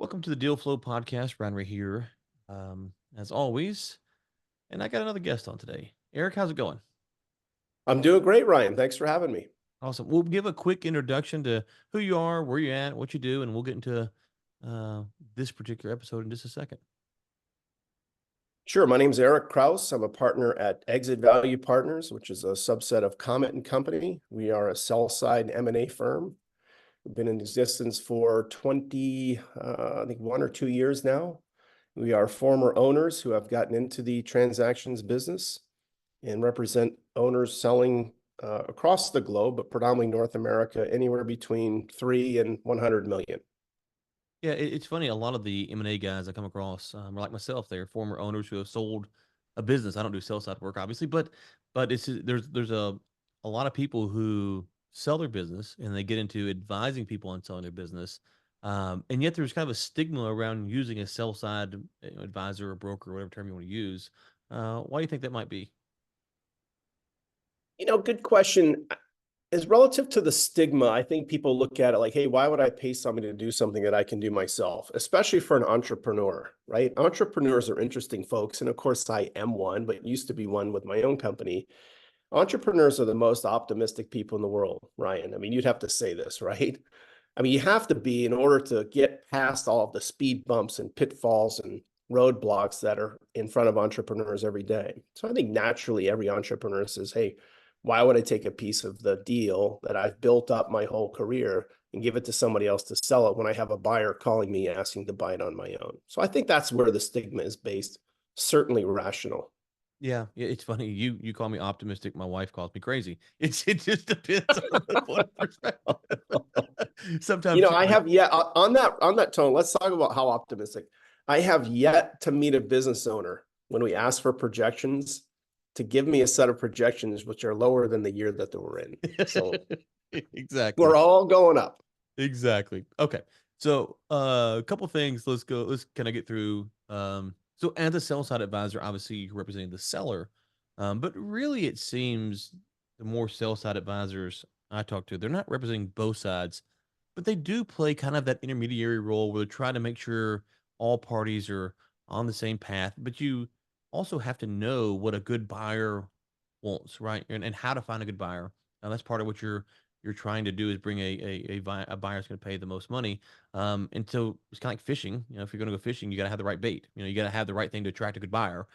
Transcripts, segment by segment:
Welcome to the Deal Flow podcast. Ryan right here, as always. And I got another guest on today. Eric, how's it going? I'm doing great, Ryan. Thanks for having me. Awesome. We'll give a quick introduction to who you are, where you're at, what you do, and we'll get into this particular episode in just a second. Sure. My name's Eric Crouse. I'm a partner at Exit Value Partners, which is a subset of Comet and Company. We are a sell-side M&A firm. We've been in existence for 20, I think 1 or 2 years now. We are former owners who have gotten into the transactions business and represent owners selling across the globe, but predominantly North America, anywhere between 3 and 100 million. Yeah, it's funny. A lot of the M&A guys I come across are like myself. They're former owners who have sold a business. I don't do sell side work, obviously, but it's there's a lot of people who sell their business and they get into advising people on selling their business. And yet there's kind of a stigma around using a sell side advisor or broker or whatever term you want to use. Why do you think that might be? Good question. As relative to the stigma, I think people look at it like, hey, why would I pay somebody to do something that I can do myself, especially for an entrepreneur, right? Entrepreneurs are interesting folks. And of course, I am one, but used to be one with my own company. Entrepreneurs are the most optimistic people in the world, Ryan. I mean, you'd have to say this, right? I mean, you have to be in order to get past all of the speed bumps and pitfalls and roadblocks that are in front of entrepreneurs every day. So I think naturally every entrepreneur says, hey, why would I take a piece of the deal that I've built up my whole career and give it to somebody else to sell it when I have a buyer calling me asking to buy it on my own? So I think that's where the stigma is based, certainly rational. Yeah, yeah, it's funny. You call me optimistic. My wife calls me crazy. It just depends on the point of perspective. Sometimes she's I like, have yet on that tone, let's talk about how optimistic. I have yet to meet a business owner when we ask for projections to give me a set of projections which are lower than the year that they were in. So exactly. we're all going up. Exactly. Okay. So, a couple things. Let's go. Let's kind of get through. So, as a sell side advisor, obviously you're representing the seller, but really it seems the more sell side advisors I talk to, they're not representing both sides, but they do play kind of that intermediary role where they're trying to make sure all parties are on the same path. But you also have to know what a good buyer wants, right? And how to find a good buyer. Now, that's part of what you're trying to do is bring a buyer that's going to pay the most money. And so it's kind of like fishing. You know, if you're going to go fishing, you got to have the right bait. You know, you got to have the right thing to attract a good buyer.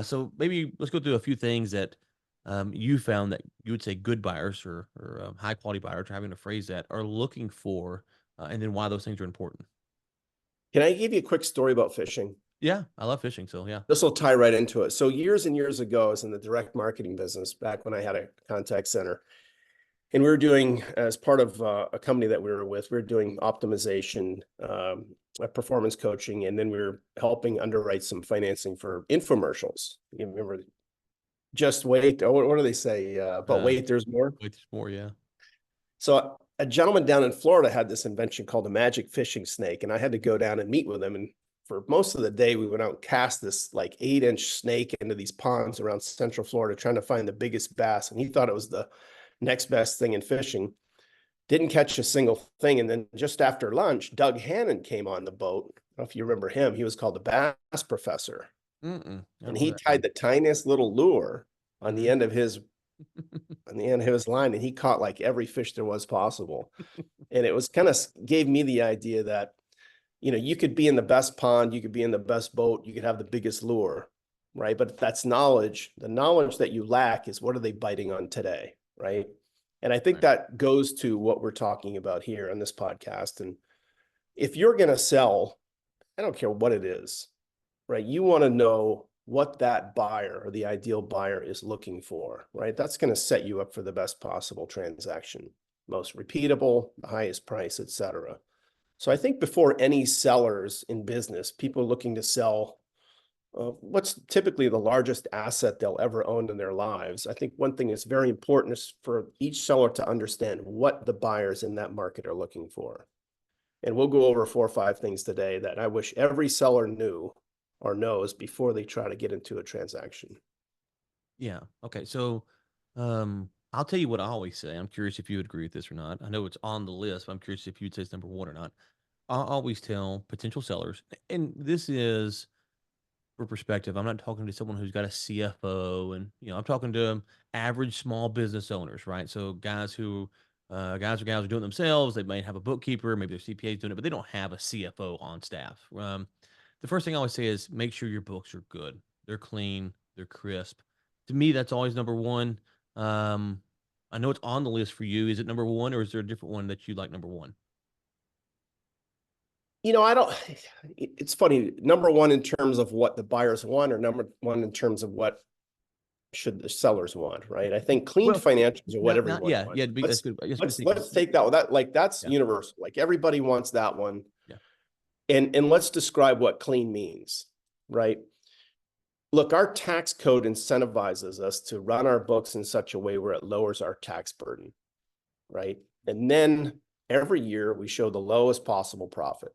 So maybe let's go through a few things that you found that you would say good buyers or high quality buyers, having to phrase that, are looking for, and then why those things are important. Can I give you a quick story about fishing? Yeah, I love fishing. So yeah. This will tie right into it. So years and years ago, I was in the direct marketing business back when I had a contact center. And we were doing, as part of a company that we were with, we were doing optimization, performance coaching, and then we were helping underwrite some financing for infomercials. You remember, just wait. Oh, what do they say? But Uh, wait, there's more. Wait, there's more. Yeah. So a gentleman down in Florida had this invention called a magic fishing snake, and I had to go down and meet with him. And for most of the day, we went out and cast this like 8-inch snake into these ponds around Central Florida, trying to find the biggest bass. And he thought it was the next best thing in fishing. Didn't catch a single thing. And then just after lunch, Doug Hannon came on the boat. I don't know if you remember him. He was called the Bass Professor. I And don't know he that name. tied the tiniest little lure on the Mhm. end of his line, and he caught like every fish there was possible. And it was kind of gave me the idea that, you could be in the best pond, you could be in the best boat, you could have the biggest lure, right? But that's knowledge. The knowledge that you lack is what are they biting on today, right? And I think Right. that goes to what we're talking about here on this podcast. And if you're going to sell, I don't care what it is, right? You want to know what that buyer or the ideal buyer is looking for, right? That's going to set you up for the best possible transaction, most repeatable, the highest price, et cetera. So I think before any sellers in business, people looking to sell what's typically the largest asset they'll ever own in their lives, I think one thing that's very important is for each seller to understand what the buyers in that market are looking for. And we'll go over 4 or 5 things today that I wish every seller knew or knows before they try to get into a transaction. Yeah. Okay. So, I'll tell you what I always say. I'm curious if you would agree with this or not. I know it's on the list, but I'm curious if you'd say it's number one or not. I always tell potential sellers, and this is for perspective. I'm not talking to someone who's got a CFO, and I'm talking to average small business owners, right? So guys who, guys or gals are doing it themselves. They might have a bookkeeper, maybe their CPA is doing it, but they don't have a CFO on staff. The first thing I always say is make sure your books are good. They're clean. They're crisp. To me, that's always number one. Um, I know it's on the list for you. Is it number one, or is there a different one that you like number one? I don't, it's funny, number one in terms of what the buyers want, or number one in terms of what should the sellers want, right? I think clean Well, financials are what not everyone yeah, wants. yeah. That's good. That's a good Let's distinction. take that one. That's Yeah, universal. Like everybody wants that one. yeah. And let's describe what clean means, right? Look, our tax code incentivizes us to run our books in such a way where it lowers our tax burden, right? And then every year we show the lowest possible profit.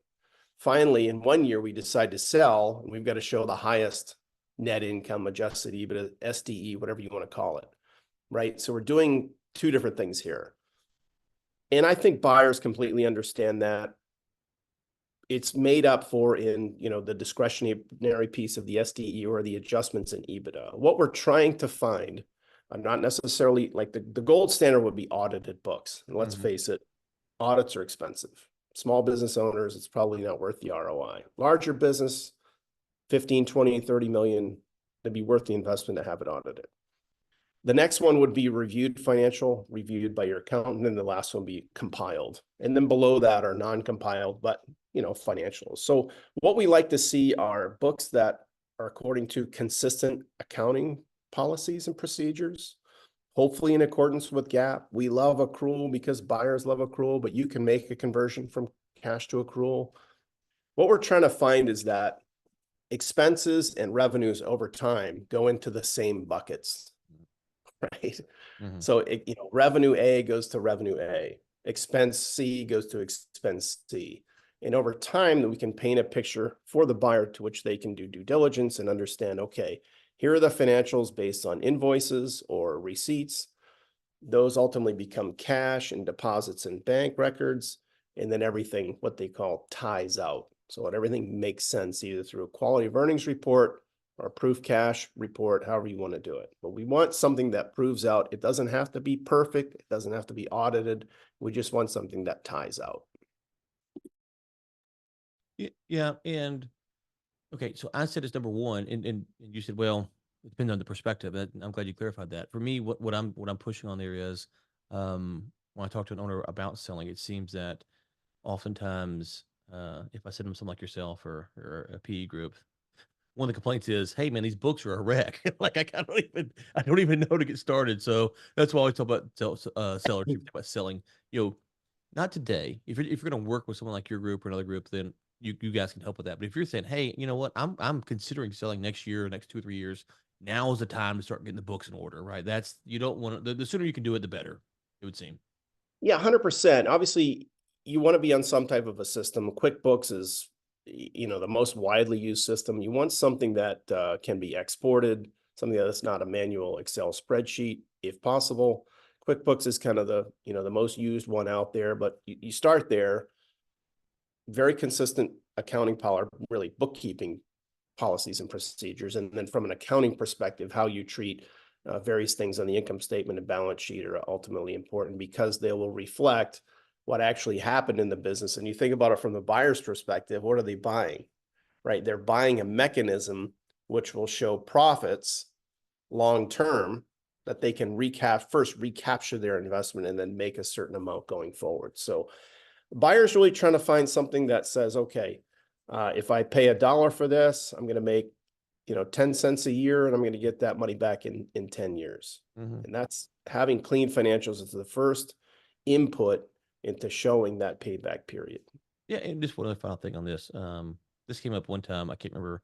Finally, in one year, we decide to sell, and we've got to show the highest net income, adjusted EBITDA, SDE, whatever you want to call it, right? So we're doing two different things here. And I think buyers completely understand that. It's made up for in, the discretionary piece of the SDE or the adjustments in EBITDA. What we're trying to find, not necessarily like the gold standard would be audited books. And let's Mhm. face it, audits are expensive. Small business owners, it's probably not worth the ROI. Larger business, 15, 20, 30 million, it'd be worth the investment to have it audited. The next one would be reviewed by your accountant, and the last one would be compiled. And then below that are non-compiled, but financials. So what we like to see are books that are according to consistent accounting policies and procedures, hopefully in accordance with GAAP. We love accrual because buyers love accrual, but you can make a conversion from cash to accrual. What we're trying to find is that expenses and revenues over time go into the same buckets, right? Mhm. So revenue A goes to revenue A, expense C goes to expense C. And over time, that we can paint a picture for the buyer to which they can do due diligence and understand, okay, here are the financials based on invoices or receipts. Those ultimately become cash and deposits and bank records, and then everything, what they call ties out. So that everything makes sense either through a quality of earnings report or a proof cash report, however you want to do it. But we want something that proves out. It doesn't have to be perfect. It doesn't have to be audited. We just want something that ties out. Yeah, and okay, so I said it's number one, and you said, well, it depends on the perspective. I'm glad you clarified that. For me, what I'm pushing on there is, when I talk to an owner about selling, it seems that oftentimes, if I send them someone like yourself or a PE group, one of the complaints is, "Hey, man, these books are a wreck." Like I don't even know to get started. So that's why I always talk about sellers. If you think about selling, you know, not today. If you're going to work with someone like your group or another group, then you guys can help with that. But if you're saying, "Hey, you know what? I'm considering selling next year, next 2 or 3 years. Now is the time to start getting the books in order." Right? That's you don't want to. The sooner you can do it, the better. It would seem. Yeah, 100%. Obviously, you want to be on some type of a system. QuickBooks is, the most widely used system. You want something that can be exported, something that's not a manual Excel spreadsheet, if possible. QuickBooks is kind of the most used one out there, but you start there. Very consistent accounting power, really bookkeeping policies and procedures. And then from an accounting perspective, how you treat various things on the income statement and balance sheet are ultimately important because they will reflect what actually happened in the business. And you think about it from the buyer's perspective, what are they buying, right? They're buying a mechanism which will show profits long term that they can recapture their investment and then make a certain amount going forward. So buyer's really trying to find something that says, okay, if I pay $1 for this, I'm going to make 10 cents a year, and I'm going to get that money back in 10 years. Mhm. And that's having clean financials is the first input into showing that payback period. Yeah, and just one other final thing on this. This came up one time. I can't remember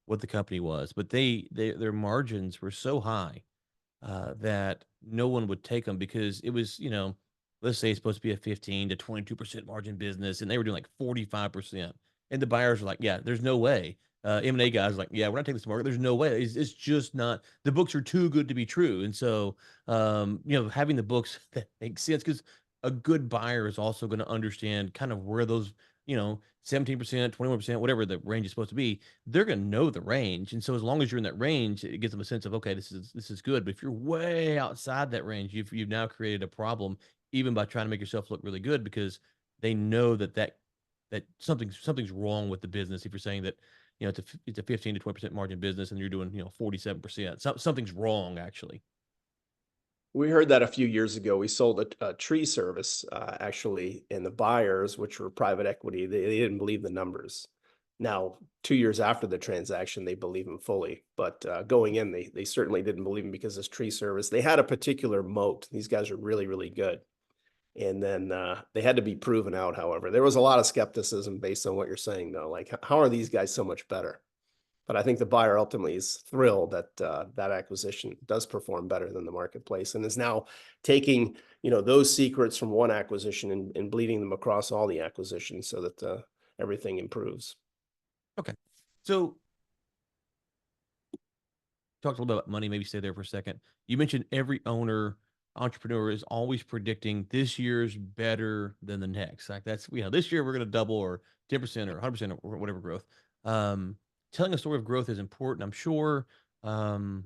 what the company was, but their margins were so high that no one would take them because it was, let's say it's supposed to be a 15 to 22% margin business, and they were doing like 45%. And the buyers are like, yeah, there's no way. M&A guys are like, yeah, we're not taking this to market. There's no way. It's just not. The books are too good to be true. And so, having the books that make sense because a good buyer is also going to understand kind of where those 17%, 21%, whatever the range is supposed to be, they're going to know the range. And so as long as you're in that range, it gives them a sense of, okay, this is good. But if you're way outside that range, you've now created a problem even by trying to make yourself look really good because they know that something's wrong with the business if you're saying that it's a 15 to 20% margin business and you're doing 47%. Something's wrong actually. We heard that a few years ago. We sold a tree service, actually, and the buyers, which were private equity, they didn't believe the numbers. Now, 2 years after the transaction, they believe them fully. But going in, they certainly didn't believe them because this tree service, they had a particular moat. These guys are really, really good. And then they had to be proven out, however. There was a lot of skepticism based on what you're saying, though. Like, how are these guys so much better? But I think the buyer ultimately is thrilled that that acquisition does perform better than the marketplace and is now taking, those secrets from one acquisition and bleeding them across all the acquisitions so that everything improves. Okay. So talked a little bit about money. Maybe stay there for a second. You mentioned every entrepreneur is always predicting this year's better than the next. Like that's this year we're going to double or 10% or 100% or whatever growth. Um, Telling a story of growth is important, I'm sure. Um,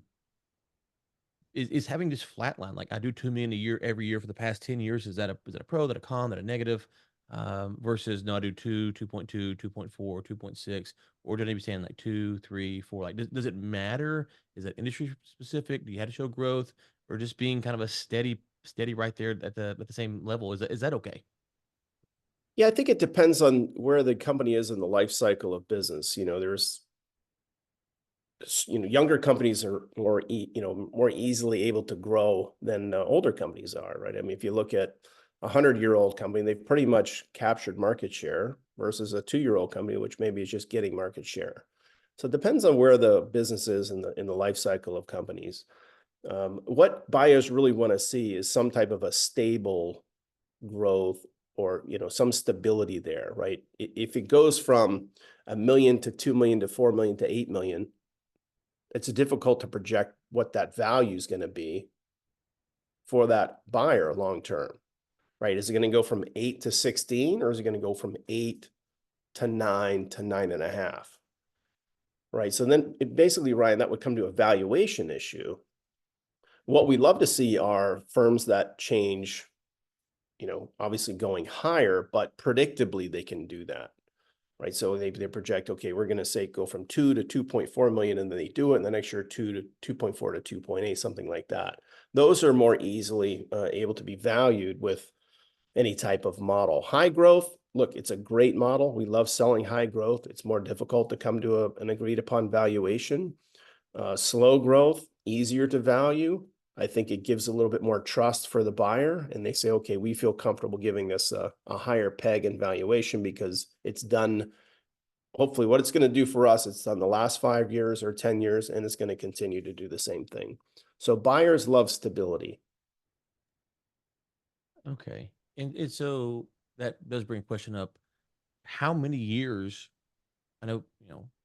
is having this flat line like I do 2 million a year every year for the past 10 years. Is that a pro, that a con, that a negative? Versus no, I do 2.2, 2.4, 2.6, or do I need to be saying like 2, 3, 4? Like, does it matter? Is that industry specific? Do you have to show growth, or just being kind of a steady right there at the same level? Is that okay? Yeah, I think it depends on where the company is in the life cycle of business. There's younger companies are more easily able to grow than older companies are, right? I mean, if you look at a 100-year-old company, they've pretty much captured market share versus a 2-year-old company, which maybe is just getting market share. So it depends on where the business is in the life cycle of companies. What buyers really want to see is some type of a stable growth, or some stability there, right? If it goes from 1 million to 2 million to 4 million to 8 million, it's difficult to project what that value is going to be for that buyer long term, right? Is it going to go from 8 to 16, or is it going to go from 8 to 9 to 9.5? Right. So then basically, Ryan, that would come to a valuation issue. What we love to see are firms that change, obviously going higher, but predictably they can do that. Right. So they project, okay, we're going to say go from 2 to 2.4 million, and then they do it. And the next year, 2 to 2.4 to 2.8, something like that. Those are more easily able to be valued with any type of model. High growth, look, it's a great model. We love selling high growth. It's more difficult to come to an agreed upon valuation. Slow growth, easier to value. I think it gives a little bit more trust for the buyer, and they say, okay, we feel comfortable giving this a higher peg in valuation because it's done. Hopefully what it's going to do for us, it's done the last 5 years or 10 years, and it's going to continue to do the same thing. So buyers love stability. Okay. And so that does bring a question up. How many years? I know,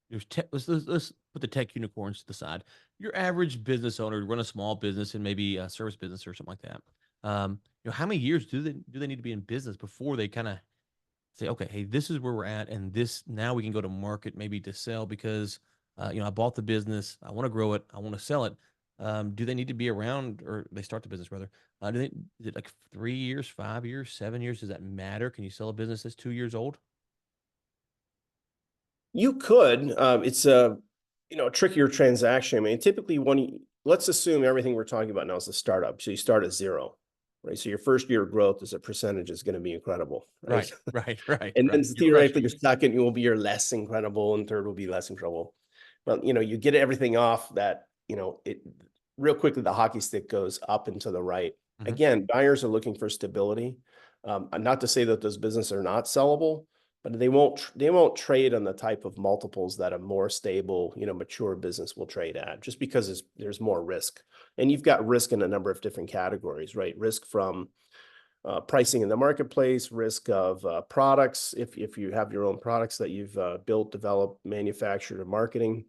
there's tech. Let's put the tech unicorns to the side. Your average business owner run a small business and maybe a service business or something like that. How many years do they need to be in business before they kind of say, okay, hey, this is where we're at, and this now we can go to market maybe to sell because I bought the business, I want to grow it, I want to sell it. Do they need to be around, or they start the business rather? Is it like 3 years, 5 years, 7 years? Does that matter? Can you sell a business that's 2 years old? You could. It's a trickier transaction. I mean, typically let's assume everything we're talking about now is a startup. So you start at zero, right? So your first year of growth as a percentage is going to be incredible, right? Right, right, right, And then right. You're theoretically, crushing your it. second will be your less incredible, and third will be less incredible. But you get everything off that, it real quickly, the hockey stick goes up and to the right. Mhm. Again, buyers are looking for stability. Not to say that those businesses are not sellable, but they won't trade on the type of multiples that a more stable, mature business will trade at, just because there's more risk. And you've got risk in a number of different categories, right? Risk from pricing in the marketplace, risk of products, if you have your own products that you've built, developed, manufactured, or marketing.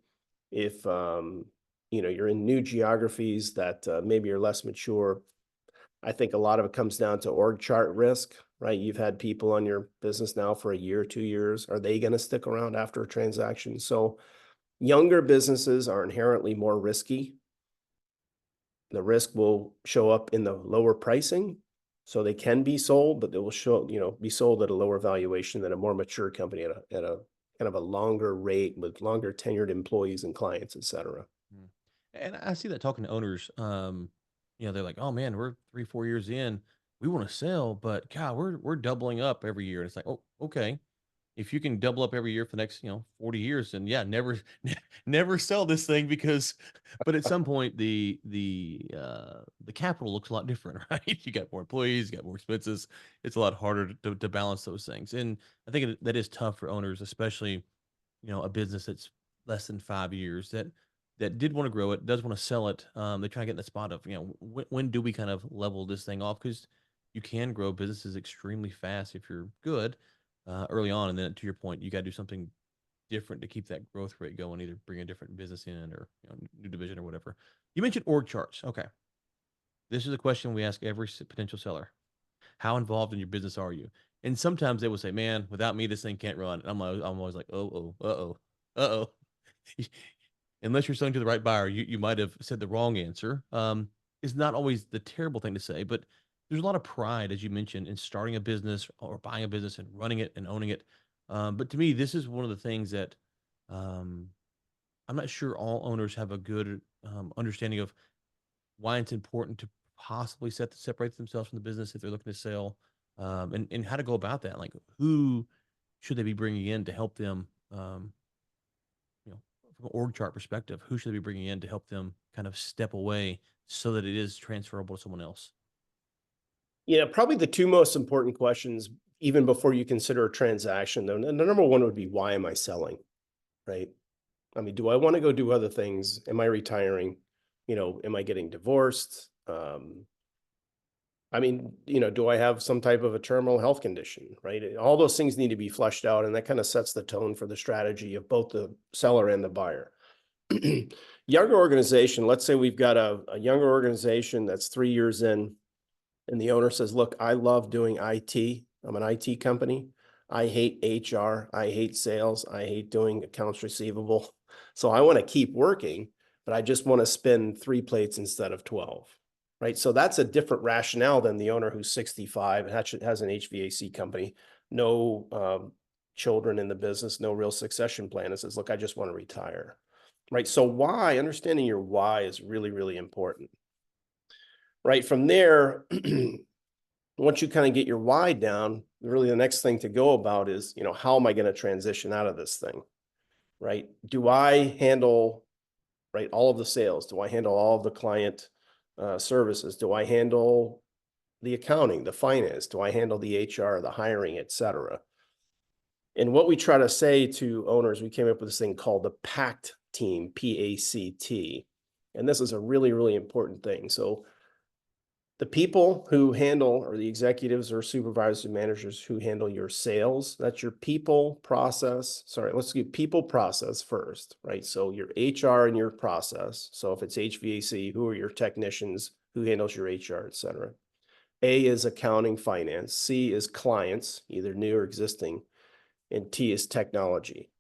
If you're in new geographies that maybe are less mature, I think a lot of it comes down to org chart risk. right? You've had people on your business now for a year, 2 years. Are they going to stick around after a transaction? So younger businesses are inherently more risky. The risk will show up in the lower pricing. So they can be sold, but they will be sold at a lower valuation than a more mature company at a kind of a longer rate with longer tenured employees and clients, et cetera. Mm. And I see that talking to owners, they're like, "Oh man, we're 3, 4 years in. We want to sell, but God, we're doubling up every year." And it's like, "Oh, okay. If you can double up every year for the next, 40 years, then yeah, never never sell this thing because but at some point the capital looks a lot different, right? You got more employees, you got more expenses. It's a lot harder to balance those things. And I think that is tough for owners, especially a business that's less than 5 years that did wanna grow it, does wanna sell it. They try to get in the spot of, when do we kind of level this thing off? Because you can grow businesses extremely fast if you're good, early on, and then to your point, you gotta do something different to keep that growth rate going, either bring a different business in or, new division or whatever. You mentioned org charts. Okay. This is a question we ask every potential seller. How involved in your business are you? And sometimes they will say, "Man, without me, this thing can't run." And I'm always like, "Oh, oh, uh-oh, uh-oh." Unless you're selling to the right buyer, you might have said the wrong answer. Is not always the terrible thing to say, but there's a lot of pride, as you mentioned, in starting a business or buying a business and running it and owning it. But to me, this is one of the things that um, I'm not sure all owners have a good understanding of why it's important to possibly separate themselves from the business if they're looking to sell, and how to go about that. Like, who should they be bringing in to help them? From an org chart perspective, who should they be bringing in to help them kind of step away so that it is transferable to someone else? Probably the two most important questions, even before you consider a transaction, though, the number one would be, why am I selling? Right? I mean, do I want to go do other things? Am I retiring? Am I getting divorced? I mean, do I have some type of a terminal health condition, right? All those things need to be fleshed out, and that kind of sets the tone for the strategy of both the seller and the buyer. Younger organization, let's say we've got a younger organization that's 3 years in, and the owner says, "Look, I love doing IT. I'm an IT company. I hate HR. I hate sales. I hate doing accounts receivable. So I want to keep working, but I just want to spin 3 plates instead of 12." Right. So that's a different rationale than the owner who's 65 and has an HVAC company, no children in the business, no real succession plan, and says, "Look, I just want to retire." Right. So understanding your why is really, really important. Right. From there, once you kind of get your why down, really the next thing to go about is, how am I going to transition out of this thing? Right? Do I handle, right, all of the sales? Do I handle all of the client services? Do I handle the accounting, the finance? Do I handle the HR, the hiring, et cetera? And what we try to say to owners, we came up with this thing called the PACT team, PACT. And this is a really, really important thing. So the people who handle, or the executives or supervisors and managers who handle your sales, that's your people process. Sorry, let's do people process first, right? So your HR and your process. So if it's HVAC, who are your technicians, who handles your HR, et cetera. A is accounting, finance. C is clients, either new or existing. And T is technology.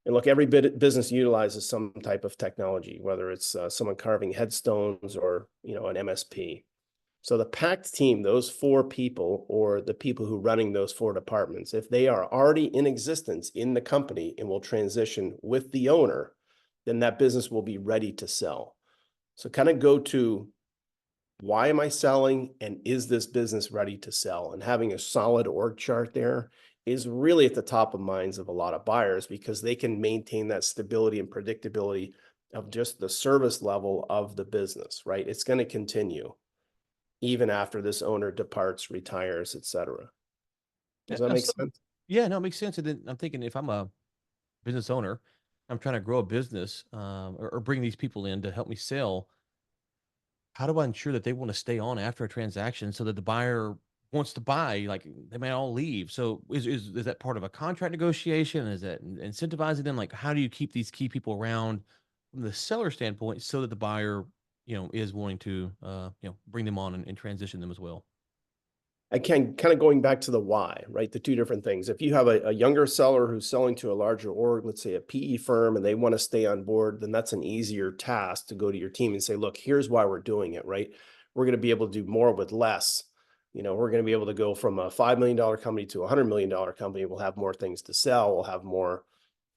And look, every business utilizes some type of technology, whether it's someone carving headstones or, an MSP. So the PACT team, those 4 people, or the people who are running those 4 departments, if they are already in existence in the company and will transition with the owner, then that business will be ready to sell. So kind of go to, why am I selling, and is this business ready to sell? And having a solid org chart there is really at the top of minds of a lot of buyers, because they can maintain that stability and predictability of just the service level of the business, right? It's going to continue even after this owner departs, retires, et cetera. Yeah, Does that make sense? yeah, no, it makes sense. And then I'm thinking, if I'm a business owner, I'm trying to grow a business, or bring these people in to help me sell. How do I ensure that they want to stay on after a transaction so that the buyer wants to buy? Like, they may all leave. So is that part of a contract negotiation? Is that incentivizing them? Like, how do you keep these key people around from the seller standpoint so that the buyer, is wanting to, bring them on and transition them as well? again, kind of going back to the why, right? The two different things. If you have a younger seller who's selling to a larger org, let's say a PE firm, and they want to stay on board, then that's an easier task to go to your team and say, look, here's why we're doing it, right? We're going to be able to do more with less. We're going to be able to go from a $5 million company to a $100 million company. We'll have more things to sell. We'll have more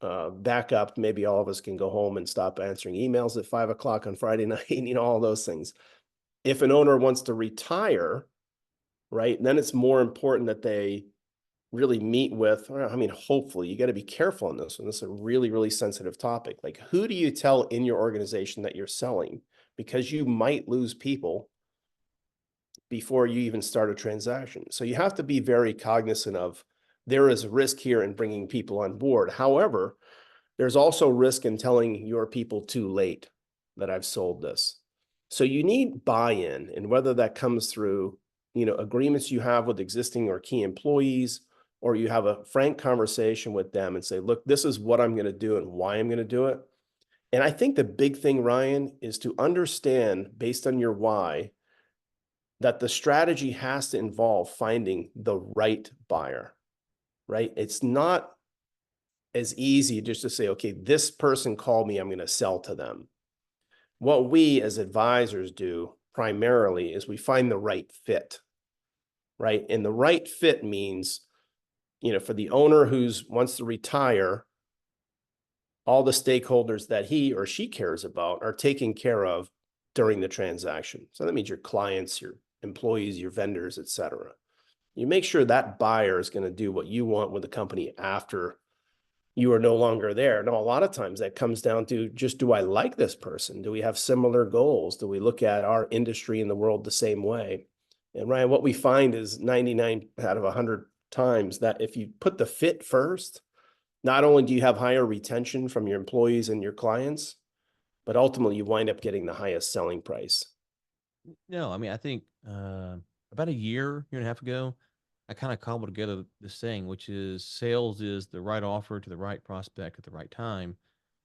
backup. Maybe all of us can go home and stop answering emails at 5 o'clock on Friday night, all those things. If an owner wants to retire, right, then it's more important that they really meet with, I mean, hopefully you got to be careful on this one. This is a really, really sensitive topic. Like, who do you tell in your organization that you're selling? Because you might lose people before you even start a transaction. So you have to be very cognizant of, there is risk here in bringing people on board. However, there's also risk in telling your people too late that I've sold this. So you need buy-in, and whether that comes through, agreements you have with existing or key employees, or you have a frank conversation with them and say, look, this is what I'm going to do and why I'm going to do it. And I think the big thing, Ryan, is to understand, based on your why, that the strategy has to involve finding the right buyer, right? It's not as easy just to say, okay, this person called me, I'm going to sell to them. What we as advisors do primarily is we find the right fit, right? And the right fit means, for the owner who wants to retire, all the stakeholders that he or she cares about are taken care of during the transaction. So that means your clients, your employees, your vendors, et cetera. You make sure that buyer is going to do what you want with the company after you are no longer there. Now, a lot of times that comes down to just, do I like this person? Do we have similar goals? Do we look at our industry and the world the same way? And Ryan, what we find is 99 out of 100 times that if you put the fit first, not only do you have higher retention from your employees and your clients, but ultimately you wind up getting the highest selling price. No, I mean, I think about a year and a half ago, I kind of cobbled together this saying, which is sales is the right offer to the right prospect at the right time.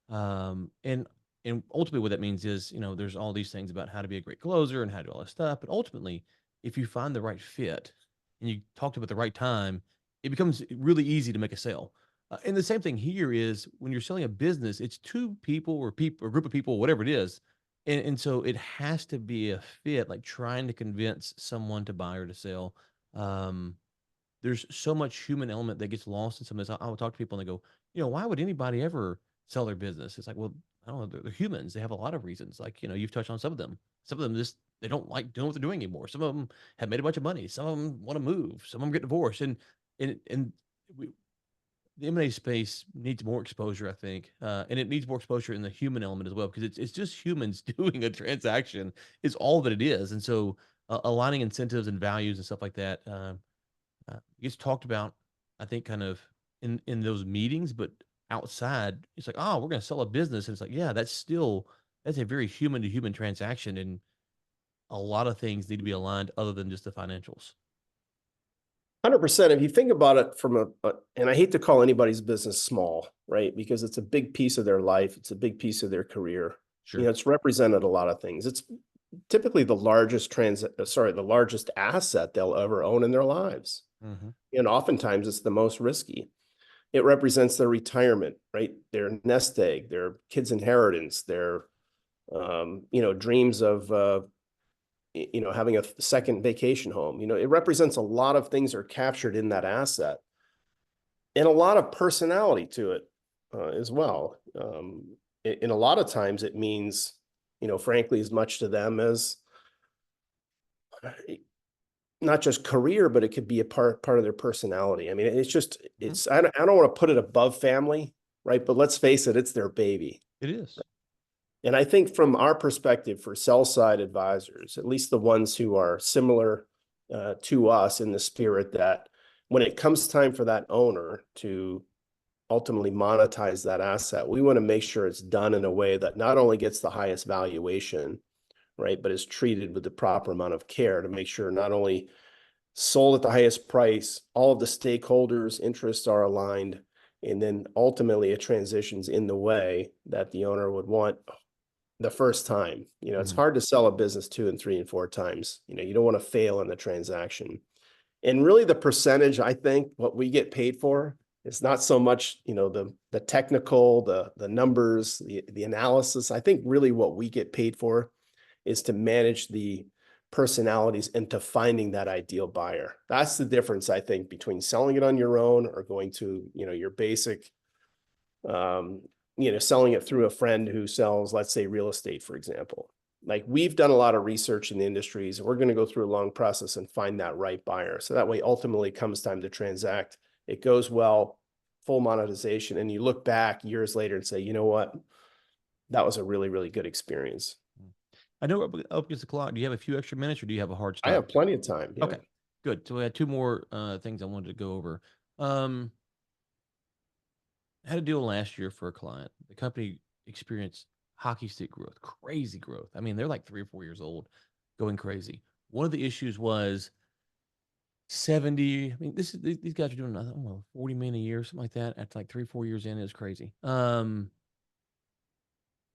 And ultimately, what that means is, there's all these things about how to be a great closer and how to do all this stuff. But ultimately, if you find the right fit and you talk to them at the right time, it becomes really easy to make a sale. And the same thing here is when you're selling a business, it's two people or people or group of people, whatever it is. And so it has to be a fit, like trying to convince someone to buy or to sell. Um, there's so much human element that gets lost in some of this. I would talk to people and they go, why would anybody ever sell their business? It's like, well, I don't know. They're humans. They have a lot of reasons. Like, you've touched on some of them. Some of them just, they don't like doing what they're doing anymore. Some of them have made a bunch of money. Some of them want to move. Some of them get divorced. And the M&A space needs more exposure, I think, and it needs more exposure in the human element as well, because it's just humans doing a transaction is all that it is, and so aligning incentives and values and stuff like that gets talked about, I think, kind of in those meetings, but outside, it's like, oh, we're going to sell a business, and it's like, yeah, that's a very human to human transaction, and a lot of things need to be aligned other than just the financials. 100%. If you think about it from and I hate to call anybody's business small, right? Because it's a big piece of their life. It's a big piece of their career. Sure. It's represented a lot of things. It's typically the largest the largest asset they'll ever own in their lives. Mm-hmm. And oftentimes it's the most risky. It represents their retirement, right? Their nest egg, their kids' inheritance, their, dreams of, having a second vacation home. It represents a lot of things are captured in that asset, and a lot of personality to it as well. And a lot of times it means, frankly, as much to them as not just career, but it could be a part of their personality. I mean, I don't want to put it above family, right? But let's face it, it's their baby. It is. And I think from our perspective for sell side advisors, at least the ones who are similar to us in the spirit that when it comes time for that owner to ultimately monetize that asset, we want to make sure it's done in a way that not only gets the highest valuation, right, but is treated with the proper amount of care to make sure not only sold at the highest price, all of the stakeholders' interests are aligned, and then ultimately it transitions in the way that the owner would want the first time. It's Mm-hmm. hard to sell a business 2 and 3 and 4 times. You don't want to fail in the transaction. And really the percentage, I think, what we get paid for is not so much, the technical, the numbers, the analysis. I think really what we get paid for is to manage the personalities into finding that ideal buyer. That's the difference, I think, between selling it on your own or going to, your basic, um, selling it through a friend who sells, let's say, real estate, for example. Like we've done a lot of research in the industries, and we're going to go through a long process and find that right buyer. So that way, ultimately comes time to transact, it goes well, full monetization. And you look back years later and say, you know what? That was a really, really good experience. I know we're up against the clock. Do you have a few extra minutes, or do you have a hard I stop? have plenty of time. Yeah. Okay, good. So we had two more things I wanted to go over. Um, I had a deal last year for a client. The company experienced hockey stick growth, crazy growth. I mean, they're like 3 or 4 years old, going crazy. One of the issues was 70. I mean, these guys are doing, I don't know, 40 million a year, something like that. At like 3, 4 years in, it's crazy.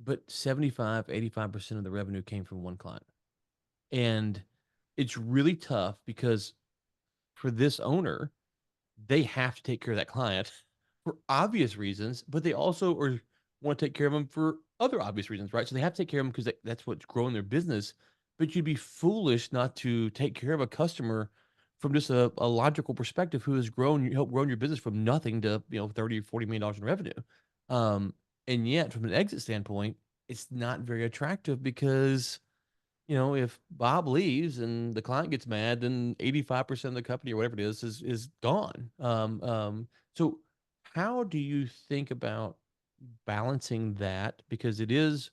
But 75, 85% of the revenue came from one client. And it's really tough because for this owner, they have to take care of that client for obvious reasons, but they also want to take care of them for other obvious reasons, right? So they have to take care of them because that's what's growing their business. But you'd be foolish not to take care of a customer from just a logical perspective who has helped grown your business from nothing to 30 or $40 million in revenue. Um, and yet, from an exit standpoint, it's not very attractive because if Bob leaves and the client gets mad, then 85% of the company or whatever it is gone. So how do you think about balancing that? Because it's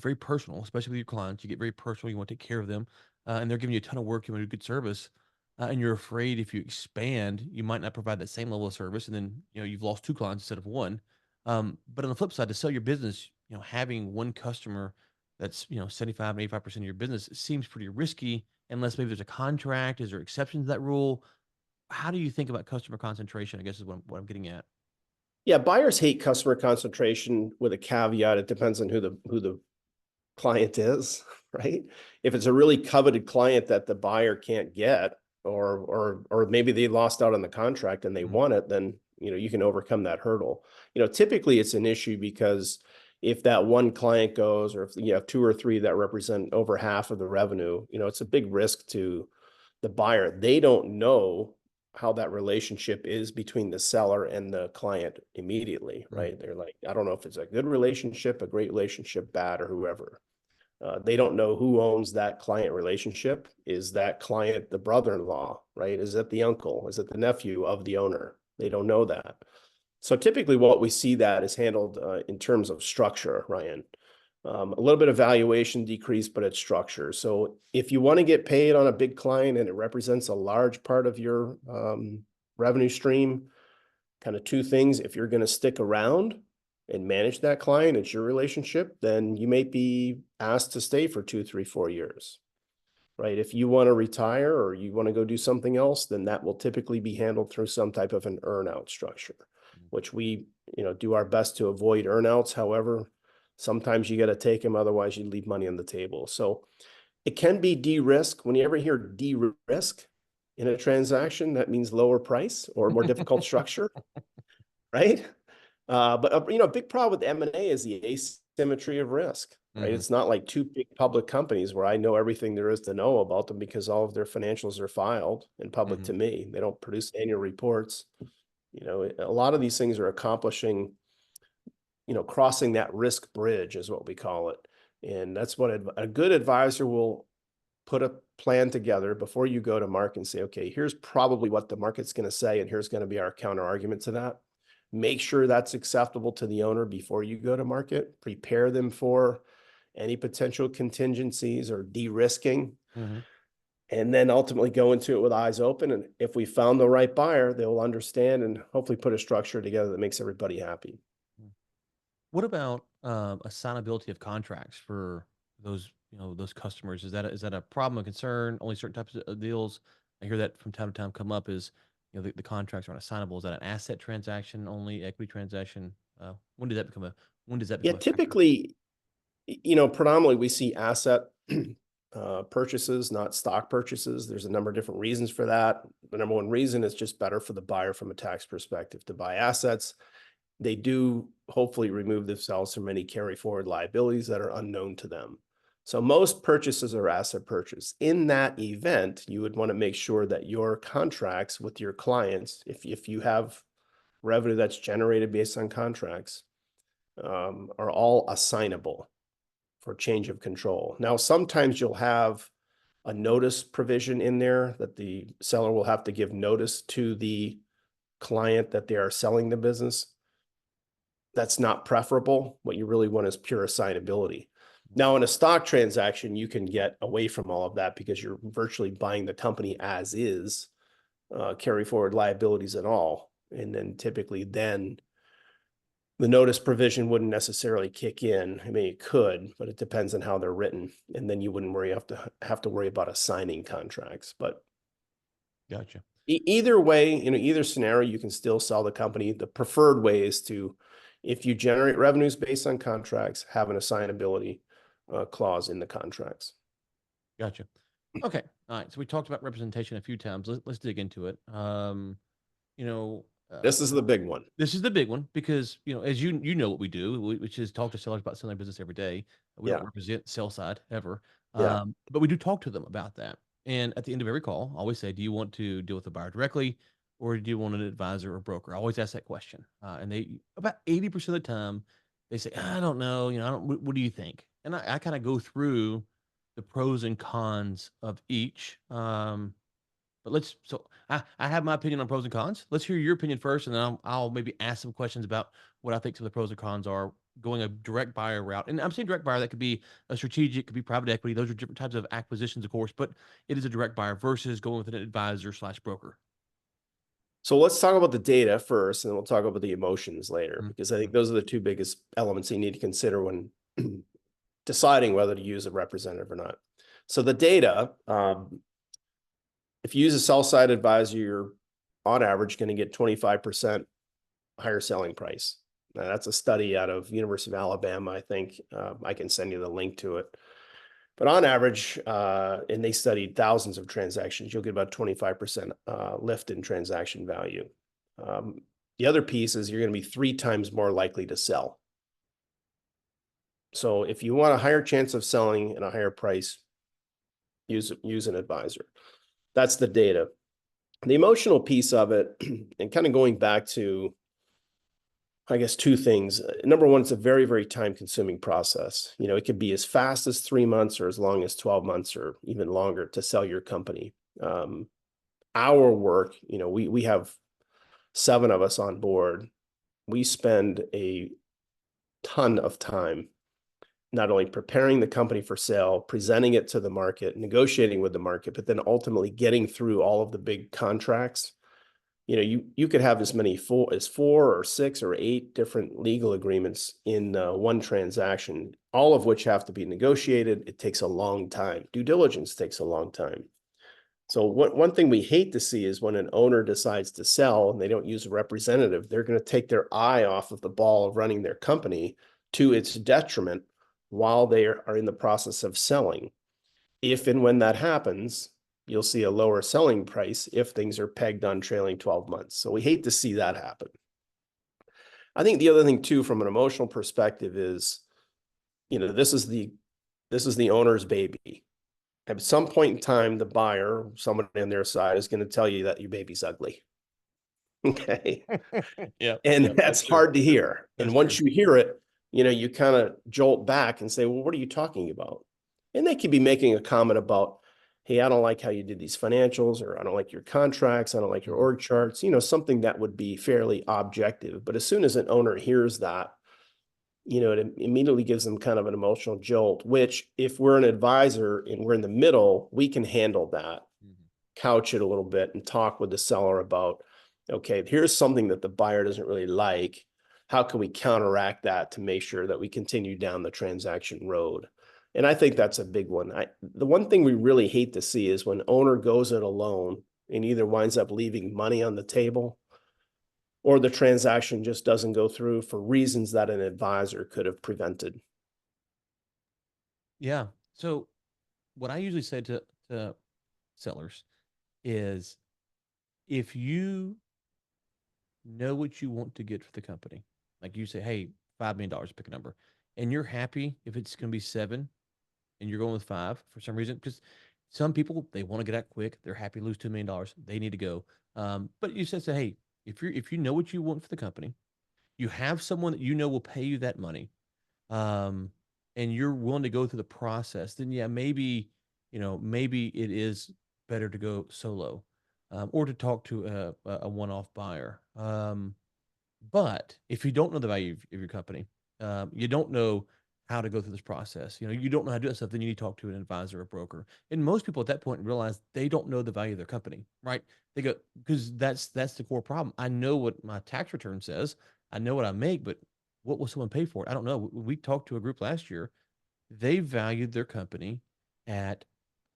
very personal, especially with your clients. You get very personal. You want to take care of them, and they're giving you a ton of work. You want to do good service, and you're afraid if you expand, you might not provide that same level of service, and then you've lost two clients instead of one. But on the flip side, to sell your business, having one customer that's 75 and 85% of your business seems pretty risky unless maybe there's a contract. Is there exceptions to that rule? How do you think about customer concentration? I guess is what I'm getting at. Yeah. Buyers hate customer concentration with a caveat. It depends on who the client is, right? If it's a really coveted client that the buyer can't get, or maybe they lost out on the contract and they Mhm. want it, then you can overcome that hurdle. Typically it's an issue because if that one client goes, or if you have two or three that represent over half of the revenue, it's a big risk to the buyer. They don't know how that relationship is between the seller and the client immediately, Mhm. right? They're like, I don't know if it's a good relationship, a great relationship, bad, or whoever. They don't know who owns that client relationship. Is that client the brother-in-law, right? Is it the uncle? Is it the nephew of the owner? They don't know that. So typically what we see that is handled in terms of structure, Ryan. A little bit of valuation decrease, but it's structure. So if you want to get paid on a big client and it represents a large part of your revenue stream, kind of two things. If you're going to stick around and manage that client, it's your relationship, then you may be asked to stay for 2, 3, 4 years, right? If you want to retire or you want to go do something else, then that will typically be handled through some type of an earnout structure, which we, do our best to avoid earnouts. However, sometimes you got to take them, otherwise you leave money on the table. So it can be de-risk. When you ever hear de-risk in a transaction, that means lower price or more difficult structure, right? But a big problem with M&A is the asymmetry of risk, right? Mhm. It's not like two big public companies where I know everything there is to know about them because all of their financials are filed and public Mhm. to me. They don't produce annual reports. A lot of these things are accomplishing, crossing that risk bridge is what we call it. And that's what a good advisor will put a plan together before you go to market and say, okay, here's probably what the market's going to say, and here's going to be our counter argument to that. Make sure that's acceptable to the owner before you go to market. Prepare them for any potential contingencies or de-risking, Mhm. and then ultimately go into it with eyes open. And if we found the right buyer, they will understand and hopefully put a structure together that makes everybody happy. What about assignability of contracts for those customers? Is that a problem, a concern? Only certain types of deals. I hear that from time to time come up. Is the contracts aren't assignable? Is that an asset transaction only, equity transaction? When did that become a when does that Yeah, become a factor? typically, predominantly we see asset. purchases, not stock purchases. There's a number of different reasons for that. The number one reason is just better for the buyer from a tax perspective to buy assets. They do hopefully remove themselves from any carry forward liabilities that are unknown to them. So most purchases are asset purchase. In that event, you would want to make sure that your contracts with your clients, if you have revenue that's generated based on contracts, are all assignable for change of control. Now, sometimes you'll have a notice provision in there that the seller will have to give notice to the client that they are selling the business. That's not preferable. What you really want is pure assignability. Now, in a stock transaction, you can get away from all of that because you're virtually buying the company as is, carry forward liabilities and all. And then typically then the notice provision wouldn't necessarily kick in. I mean, it could, but it depends on how they're written. And then you wouldn't have to worry about assigning contracts. But Gotcha. either way, either scenario, you can still sell the company. The preferred way is to, if you generate revenues based on contracts, have an assignability clause in the contracts. Gotcha. Okay. All right. So we talked about representation a few times. Let's dig into it. You know, This is the big one. this is the big one because as you know what we do, which is talk to sellers about selling business every day. We don't Yeah. represent sell side ever, Yeah. but we do talk to them about that. And at the end of every call, I always say, "Do you want to deal with the buyer directly, or do you want an advisor or broker?" I always ask that question, and they about 80% of the time they say, "I don't know. I don't. What do you think?" And I kind of go through the pros and cons of each. But I have my opinion on pros and cons. Let's hear your opinion first, and then I'll maybe ask some questions about what I think some of the pros and cons are going a direct buyer route. And I'm saying direct buyer, that could be a strategic, could be private equity. Those are different types of acquisitions, of course, but it is a direct buyer versus going with an advisor slash broker. So let's talk about the data first, and then we'll talk about the emotions later, Mhm. because I think those are the two biggest elements you need to consider when deciding whether to use a representative or not. So the data, if you use a sell side advisor, you're on average going to get 25% higher selling price. Now, that's a study out of University of Alabama, I think. I can send you the link to it. But on average, and they studied thousands of transactions, you'll get about 25% lift in transaction value. The other piece is you're going to be 3 times more likely to sell. So if you want a higher chance of selling and a higher price, use an advisor. That's the data. The emotional piece of it, and kind of going back to, I guess, two things. Number one, it's a very, very time consuming process. It could be as fast as 3 months or as long as 12 months or even longer to sell your company. Our work, we have 7 of us on board. We spend a ton of time not only preparing the company for sale, presenting it to the market, negotiating with the market, but then ultimately getting through all of the big contracts. You could have as many as 4 or 6 or 8 different legal agreements in one transaction, all of which have to be negotiated. It takes a long time. Due diligence takes a long time. So one thing we hate to see is when an owner decides to sell and they don't use a representative, they're going to take their eye off of the ball of running their company to its detriment while they are in the process of selling. If and when that happens, you'll see a lower selling price if things are pegged on trailing 12 months. So we hate to see that happen. I think the other thing too, from an emotional perspective is, this is the owner's baby. At some point in time, the buyer, someone on their side, is going to tell you that your baby's ugly. Okay. Yeah, And yeah, that's that's true. hard to hear. And That's once true. you hear it, you kind of jolt back and say, well, what are you talking about? And they could be making a comment about, hey, I don't like how you did these financials, or I don't like your contracts, I don't like your Mhm. org charts, something that would be fairly objective. But as soon as an owner hears that, it immediately gives them kind of an emotional jolt, which if we're an advisor and we're in the middle, we can handle that, Mhm. couch it a little bit and talk with the seller about, okay, here's something that the buyer doesn't really like. How can we counteract that to make sure that we continue down the transaction road? And I think that's a big one. The one thing we really hate to see is when owner goes it alone and either winds up leaving money on the table or the transaction just doesn't go through for reasons that an advisor could have prevented. Yeah. So what I usually say to sellers is if you know what you want to get for the company, like you say, hey, $5 million, pick a number, and you're happy if it's going to be seven and you're going with five for some reason, because some people they want to get out quick, they're happy to lose $2 million, they need to go. But you said, say, hey, if you know what you want for the company, you have someone that you know will pay you that money, um, and you're willing to go through the process, then yeah, maybe maybe it is better to go solo, or to talk to a one-off buyer. But if you don't know the value of your company, you don't know how to go through this process. You don't know how to do that stuff. Then you need to talk to an advisor or broker. And most people at that point realize they don't know the value of their company, right? They go because that's the core problem. I know what my tax return says. I know what I make, but what will someone pay for it? I don't know. We talked to a group last year. They valued their company at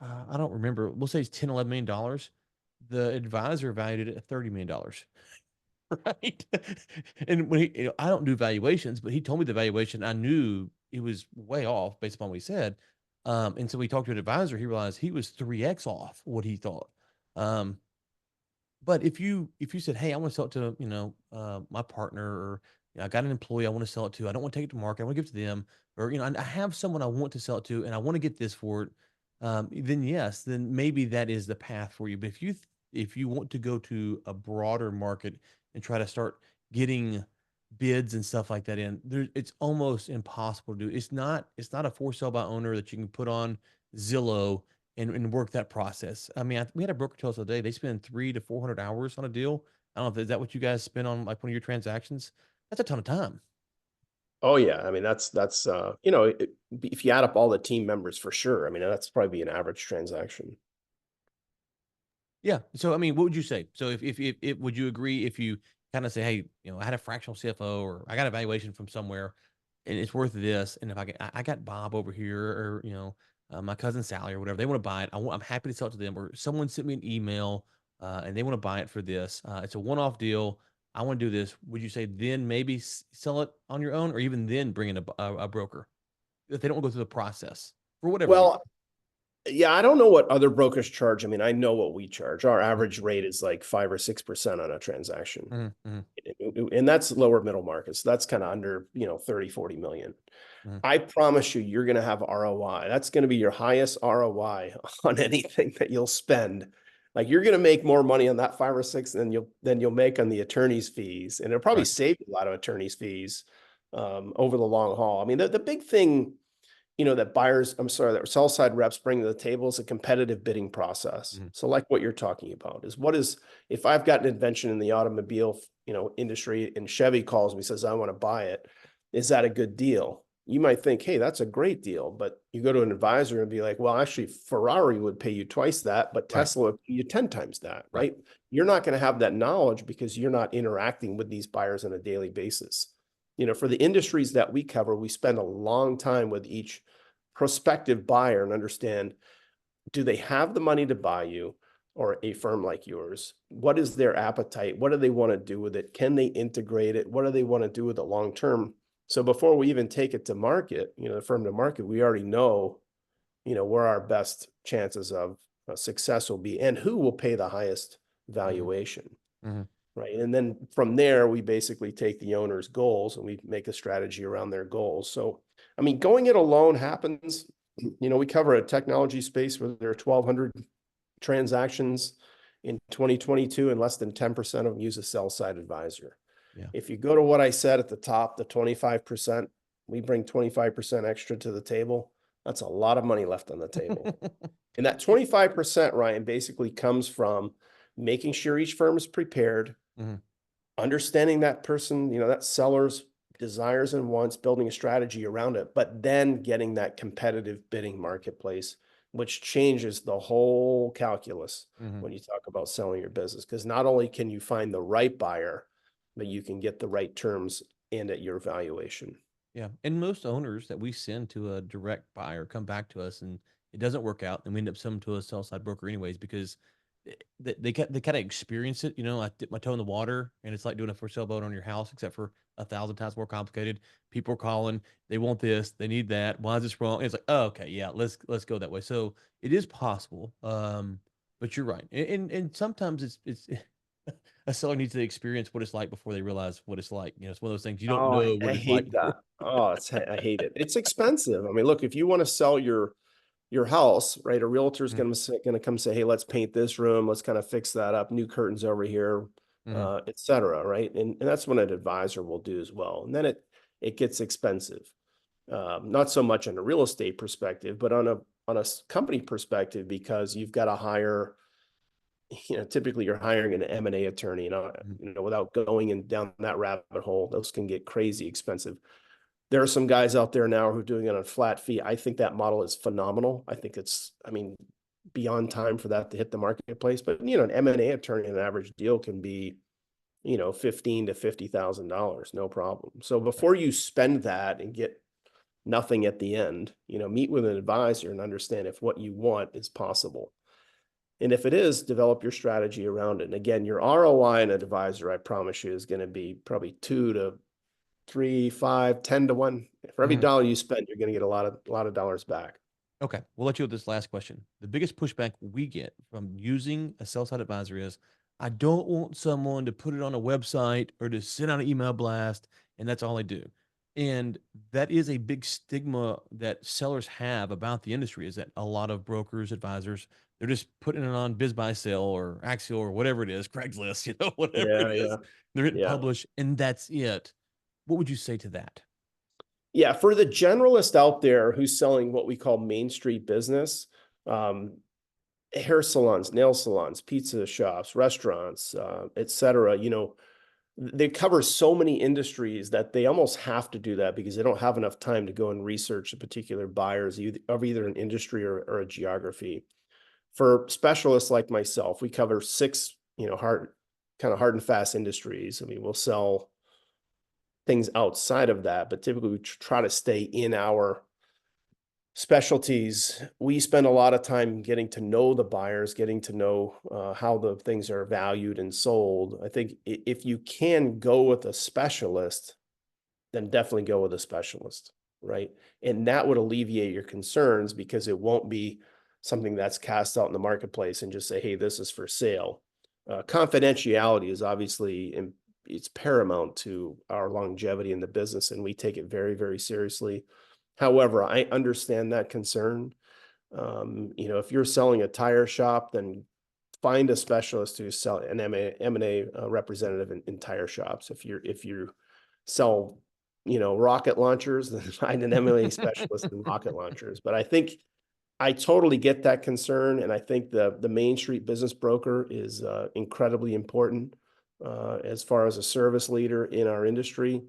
I don't remember. We'll say it's 10, $11 million. The advisor valued it at $30 million. Right. And when I don't do valuations, but he told me the valuation. I knew it was way off based upon what he said. And so we talked to an advisor. He realized he was 3x off what he thought. Um, but if you said, hey, I want to sell it to my partner, or I got an employee I want to sell it to. I don't want to take it to market. I want to give it to them, or I have someone I want to sell it to, and I want to get this for it. Then yes, then maybe that is the path for you. But if you want to go to a broader market and try to start getting bids and stuff like that in there, it's almost impossible to do. It's not a for sale by owner that you can put on Zillow and work that process. I mean, we had a broker tell us the other day they spend 300 to 400 hours on a deal. I don't know if is that what you guys spend on like one of your transactions. That's a ton of time. Oh yeah, I mean that's if you add up all the team members for sure, I mean that's probably an average transaction. Yeah. So I mean, what would you say? So if would you agree if you kind of say, hey, I had a fractional CFO or I got a valuation from somewhere and it's worth this, and if I got Bob over here or my cousin Sally or whatever, they want to buy it. I'm happy to sell it to them. Or someone sent me an email and they want to buy it for this. It's a one-off deal. I want to do this. Would you say then maybe sell it on your own, or even then bring in a broker if they don't go through the process for whatever reason? Well, yeah, I don't know what other brokers charge. I mean, I know what we charge. Our Mhm, average rate is like 5 or 6% on a transaction. mhm, mhm, And that's lower middle market. So that's kind of under, 30, 40 million. mhm. I promise you, you're going to have ROI. That's going to be your highest ROI on anything that you'll spend. Like you're going to make more money on that 5 or 6 than you'll make on the attorney's fees. And it'll probably Right. save you a lot of attorney's fees over the long haul. I mean, the big thing that that sell side reps bring to the table is a competitive bidding process. Mhm, So like what you're talking about is if I've got an invention in the automobile, industry and Chevy calls me, says, I want to buy it. Is that a good deal? You might think, hey, that's a great deal. But you go to an advisor and be like, well, actually, Ferrari would pay you twice that, but right. Tesla would pay you 10 times that, Right. right? You're not going to have that knowledge because you're not interacting with these buyers on a daily basis. For the industries that we cover, we spend a long time with each prospective buyer and understand, do they have the money to buy you or a firm like yours? What is their appetite? What do they want to do with it? Can they integrate it? What do they want to do with it long term? So before we even take it to market, the firm to market, we already know, where our best chances of success will be and who will pay the highest Mhm, valuation. mhm. Right. And then from there, we basically take the owner's goals and we make a strategy around their goals. So, I mean, going it alone happens. We cover a technology space where there are 1,200 transactions in 2022, and less than 10% of them use a sell side advisor. Yeah. If you go to what I said at the top, the 25%, we bring 25% extra to the table. That's a lot of money left on the table. And that 25%, Ryan, basically comes from making sure each firm is prepared, Mhm. understanding that person, that seller's desires and wants, building a strategy around it, but then getting that competitive bidding marketplace, which changes the whole calculus Mhm. when you talk about selling your business. Because not only can you find the right buyer, but you can get the right terms and at your valuation. Yeah. And most owners that we send to a direct buyer come back to us and it doesn't work out. And we end up selling to a sell side broker anyways, because they kind of experience it. You know, I dip my toe in the water, and it's like doing a for sale boat on your house, except for 1,000 times more complicated. People are calling, they want this, they need that. Why is this wrong? And it's like, oh, okay, yeah, let's go that way. So it is possible, but you're right, and sometimes it's a seller needs to experience what it's like before they realize what it's like. You know, it's one of those things you don't Oh, know I what it's like hate that. before. Oh, I hate it. It's expensive. I mean, look, if you want to sell your house, right? A realtor's Mhm, gonna come say, "Hey, let's paint this room. Let's kind of fix that up. New curtains over here, mhm, et cetera." Right? And that's what an advisor will do as well. And then it gets expensive. Not so much on a real estate perspective, but on a company perspective, because you've got to hire. Typically you're hiring an M&A attorney. mhm, Without going in down that rabbit hole, those can get crazy expensive. There are some guys out there now who are doing it on a flat fee. I think that model is phenomenal. I think I mean, beyond time for that to hit the marketplace. But an M&A attorney, an average deal can be, 15 to $50,000, no problem. So right, before you spend that and get nothing at the end, meet with an advisor and understand if what you want is possible. And if it is, develop your strategy around it. And again, your ROI in an advisor, I promise you, is going to be probably 2 to 3, 5, 10 to 1. For every mhm. dollar you spend, you're going to get a lot of dollars back. Okay, we'll let you with this last question. The biggest pushback we get from using a sell side advisor is, I don't want someone to put it on a website or to send out an email blast, and that's all I do. And that is a big stigma that sellers have about the industry, is that a lot of brokers, advisors, they're just putting it on Biz Buy Sell or Axial or whatever it is, Craigslist, whatever it Yeah, is. yeah, They're hitting yeah. publish, and that's it. What would you say to that? Yeah, for the generalist out there who's selling what we call Main Street business, um, hair salons, nail salons, pizza shops, restaurants, et cetera, they cover so many industries that they almost have to do that because they don't have enough time to go and research the particular buyers of either an industry or a geography. For specialists like myself, we cover six, hard and fast industries. I mean, we'll sell things outside of that, but typically we try to stay in our specialties. We spend a lot of time getting to know the buyers, getting to know how the things are valued and sold. I think if you can go with a specialist, then definitely go with a specialist, right? And that would alleviate your concerns because it won't be something that's cast out in the marketplace and just say, hey, this is for sale. Confidentiality is obviously, it's paramount to our longevity in the business, and we take it very, very seriously. However, I understand that concern. If you're selling a tire shop, then find a specialist who sell an M&A representative in tire shops. If you sell, rocket launchers, then find an M&A specialist in rocket launchers. But I think I totally get that concern, and I think the Main Street business broker is incredibly important as far as a service leader in our industry.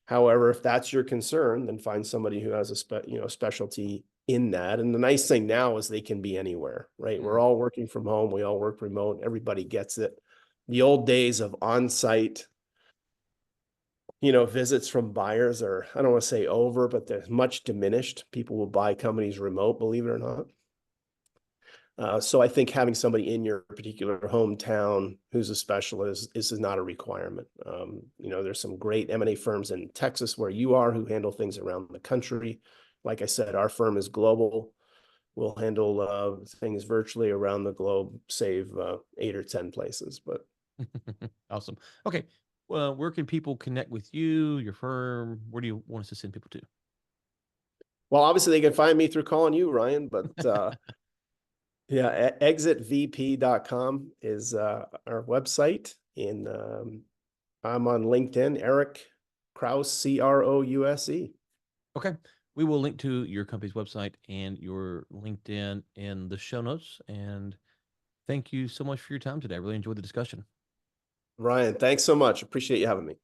However, if that's your concern, then find somebody who has specialty in that. And the nice thing now is they can be anywhere, right? We're Mhm. all working from home. We all work remote. Everybody gets it. The old days of on-site, visits from buyers are, I don't want to say over, but they're much diminished. People will buy companies remote, believe it or not. So I think having somebody in your particular hometown who's a specialist is not a requirement. There's some great M&A firms in Texas where you are who handle things around the country. Like I said, our firm is global. We'll handle things virtually around the globe, save 8 or 10 places. But Awesome. Okay. Well, where can people connect with you, your firm? Where do you want us to send people well, obviously they can find me through calling you, Ryan. But yeah, exitvp.com is our website. And I'm on LinkedIn, Eric Crouse, Crouse. Okay. We will link to your company's website and your LinkedIn in the show notes. And thank you so much for your time today. I really enjoyed the discussion. Ryan, thanks so much. Appreciate you having me.